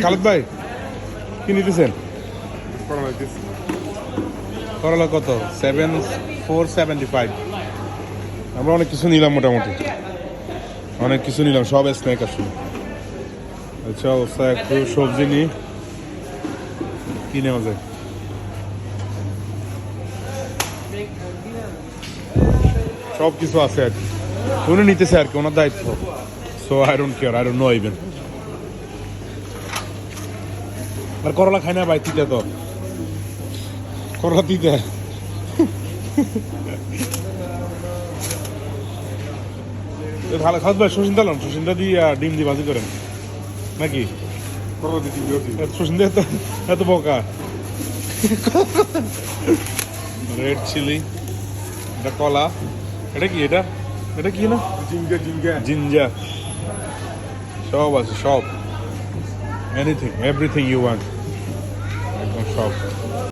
খালেদ ভাই কি নিতেছেন? করলা কত? 7,475। আমরা অনেক কিছু নিলাম, মোটামুটি অনেক কিছু নিলাম, সব স্ন্যাক আসলে। আচ্ছা অবস্থা, একটু সবজি নিই, কি নেওয়া যায়? সব কিছু আছে আর কি, উনি নিতেছে আর কি, ওনার দায়িত্ব। So I don't care, I don't know even. আর করলা খাই না ভাই, তিতে তো, করলা তিতে। ভালো খাস ভাই, সুসিন্দা লন, সুসিন্দা দিয়ে ডিম দিয়ে ভাজি করেন নাকি? সুসিন্দা এত বোকা। রেড চিলি, এটা কলা, এটা কি? এটা এটা কি না? জিঞ্জা, সব আছে, সব, এনিথিং এভরিথিং ইউ ওয়ান্ট, একদম সব।